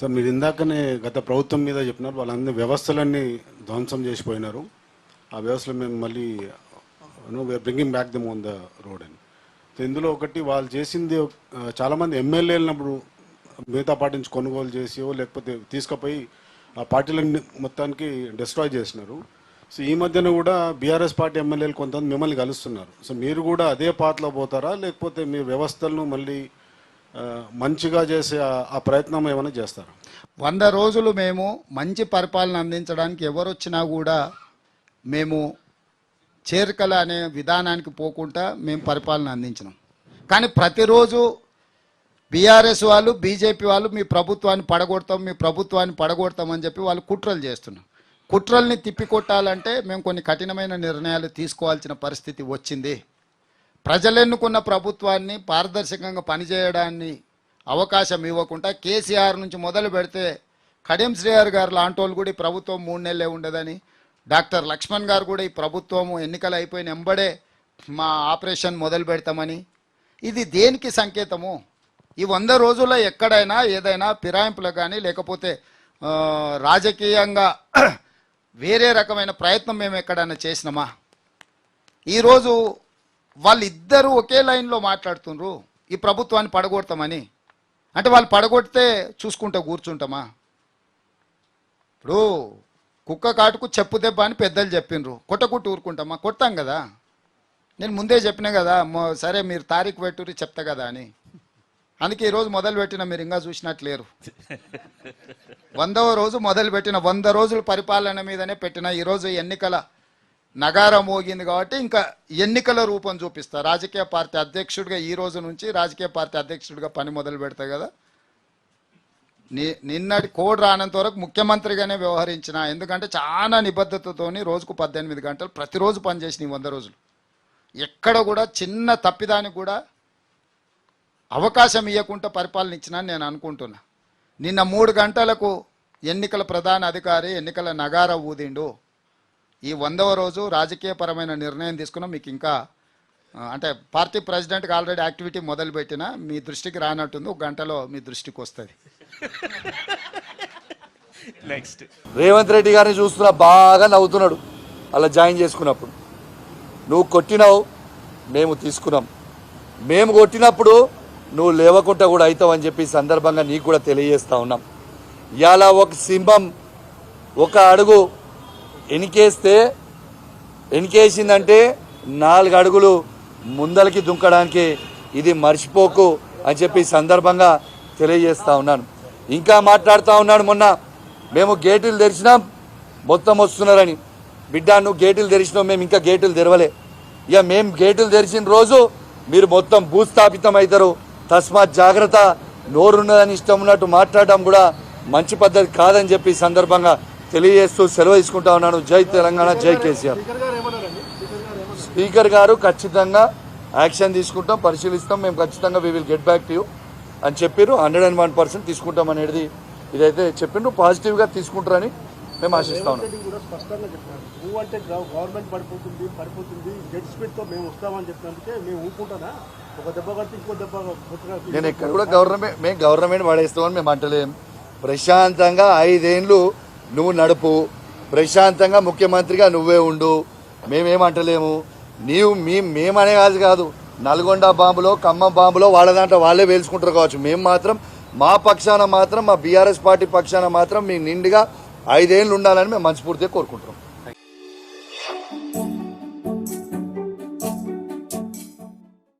Sir మీరు ఇందాకనే గత ప్రభుత్వం మీద చెప్పినారు, వాళ్ళందరి వ్యవస్థలన్నీ ధ్వంసం చేసిపోయినారు, ఆ వ్యవస్థలు మేము మళ్ళీ bringing back them on the road అని. సో ఇందులో ఒకటి వాళ్ళు చేసింది, చాలామంది ఎమ్మెల్యేలప్పుడు మిగతా పార్టీ నుంచి కొనుగోలు చేసియో లేకపోతే తీసుకుపోయి ఆ పార్టీలన్నీ మొత్తానికి డిస్ట్రాయ్ చేసినారు. సో ఈ మధ్యన కూడా బీఆర్ఎస్ పార్టీ ఎమ్మెల్యేలు కొంతమంది మిమ్మల్ని కలుస్తున్నారు. సో మీరు కూడా అదే పాతలో పోతారా, లేకపోతే మీ వ్యవస్థలను మళ్ళీ మంచిగా చేసే ఆ ప్రయత్నం ఏమైనా చేస్తారా? 100 రోజులు మేము మంచి పరిపాలన అందించడానికి ఎవరు వచ్చినా కూడా మేము చేరికల అనే విధానానికి పోకుండా మేము పరిపాలన అందించినాం. కానీ ప్రతిరోజు బీఆర్ఎస్ వాళ్ళు, బీజేపీ వాళ్ళు మీ ప్రభుత్వాన్ని పడగొడతామని చెప్పి వాళ్ళు కుట్రలు చేస్తున్నారు. కుట్రల్ని తిప్పికొట్టాలంటే మేము కొన్ని కఠినమైన నిర్ణయాలు తీసుకోవాల్సిన పరిస్థితి వచ్చింది. ప్రజలెన్నుకున్న ప్రభుత్వాన్ని పారదర్శకంగా పనిచేయడాన్ని అవకాశం ఇవ్వకుండా కేసీఆర్ నుంచి మొదలు పెడితే కడియం శ్రీహరి గారు లాంటి వాళ్ళు కూడా ఈ ప్రభుత్వం 3 నెలలే ఉండదని, డాక్టర్ లక్ష్మణ్ గారు కూడా ఈ ప్రభుత్వము ఎన్నికలు అయిపోయిన వెంబడే మా ఆపరేషన్ మొదలు పెడతామని, ఇది దేనికి సంకేతము? ఈ 100 రోజుల్లో ఎక్కడైనా ఏదైనా ఫిరాయింపులు కానీ లేకపోతే రాజకీయంగా వేరే రకమైన ప్రయత్నం మేము ఎక్కడైనా చేసినామా? ఈరోజు వాళ్ళిద్దరూ ఒకే లైన్లో మాట్లాడుతున్నారు ఈ ప్రభుత్వాన్ని పడగొడతామని. అంటే వాళ్ళు పడగొడితే చూసుకుంటూ కూర్చుంటామా? ఇప్పుడు కుక్క కాటుకు చెప్పు దెబ్బ అని పెద్దలు చెప్పిండ్రు, కొట్టకుట్టు ఊరుకుంటామా? కొడతాం కదా. నేను ముందే చెప్పినా కదా, సరే మీరు తారీఖు పెట్టుర్రి చెప్తా కదా అని. అందుకే ఈరోజు మొదలు పెట్టిన మీరు ఇంకా చూసినట్లేరు. 100వ రోజు మొదలుపెట్టిన 100 రోజుల పరిపాలన మీదనే పెట్టిన. ఈరోజు ఎన్నికల నగారం మోగింది కాబట్టి ఇంకా ఎన్నికల రూపం చూపిస్తా. రాజకీయ పార్టీ అధ్యక్షుడిగా ఈ రోజు నుంచి రాజకీయ పార్టీ అధ్యక్షుడిగా పని మొదలు పెడతా కదా. నిన్నటి కోడ్ రానంత వరకు ముఖ్యమంత్రిగానే వ్యవహరించిన. ఎందుకంటే చాలా నిబద్ధతతోని రోజుకు 18 గంటలు ప్రతిరోజు పనిచేసిన 100 రోజులు. ఎక్కడ కూడా చిన్న తప్పిదానికి కూడా అవకాశం ఇవ్వకుండా పరిపాలన ఇచ్చినా నేను అనుకుంటున్నా. నిన్న 3 గంటలకు ఎన్నికల ప్రధాన అధికారి ఎన్నికల నగార ఊదిండు. ఈ 100వ రోజు రాజకీయపరమైన నిర్ణయం తీసుకున్నాం. మీకు ఇంకా అంటే పార్టీ ప్రెసిడెంట్కి ఆల్రెడీ యాక్టివిటీ మొదలుపెట్టినా, మీ దృష్టికి రానట్టుంది, 1 గంటలో మీ దృష్టికి వస్తుంది. నెక్స్ట్ రేవంత్ రెడ్డి గారిని చూస్తున్నా, బాగా నవ్వుతున్నాడు అలా జాయిన్ చేసుకున్నప్పుడు. నువ్వు కొట్టినావు, మేము తీసుకున్నాం. మేము కొట్టినప్పుడు నువ్వు లేవకుండా కూడా అవుతావు అని చెప్పి సందర్భంగా నీకు కూడా తెలియజేస్తా ఉన్నాం. ఇవాళ ఒక సింహం ఒక అడుగు ఎనికేసిందంటే 4 అడుగులు ముందలకి దుంకడానికి ఇది మర్చిపోకు అని చెప్పి సందర్భంగా తెలియజేస్తా ఉన్నాను. ఇంకా మాట్లాడుతూ ఉన్నాడు, మొన్న మేము గేటులు తెరిచినాం మొత్తం వస్తున్నారని. బిడ్డ నువ్వు గేటులు తెరిచినావు, మేము ఇంకా గేటులు తెరవలే. ఇక మేము గేటులు తెరిచిన రోజు మీరు మొత్తం భూస్థాపితం అవుతారు, తస్మాత్ జాగ్రత్త. నోరున్నదని ఇష్టం ఉన్నట్టు మాట్లాడడం కూడా మంచి పద్ధతి కాదని చెప్పి సందర్భంగా తెలియజేస్తూ సెలవు తీసుకుంటా ఉన్నాను. జై తెలంగాణ, జై కేసీఆర్. స్పీకర్ గారు ఖచ్చితంగా యాక్షన్ తీసుకుంటాం, పరిశీలిస్తాం, మేము ఖచ్చితంగా we will get back to you అని చెప్పారు. 101% తీసుకుంటాం అనేది ఇదైతే చెప్పిండ్రు. పాజిటివ్గా తీసుకుంటారని మేము ఆశిస్తా ఉన్నాం. నేను ఎక్కడ కూడా గవర్నమెంట్ పడేస్తామని మేము అంటలేం. ప్రశాంతంగా 5 ఏళ్ళు నువ్వు నడుపు, ప్రశాంతంగా ముఖ్యమంత్రిగా నువ్వే ఉండు, మేమేమంటలేము. మేమనే కాదు, నల్గొండ బాంబులో ఖమ్మం బాంబులో వాళ్ళ దాంట్లో వాళ్ళే వేల్చుకుంటారు కావచ్చు. మేము మాత్రం మా పక్షాన మాత్రం, మా బీఆర్ఎస్ పార్టీ పక్షాన మాత్రం మీ నిండుగా 5 ఏళ్ళు ఉండాలని మేము మనస్ఫూర్తిగా కోరుకుంటున్నాం.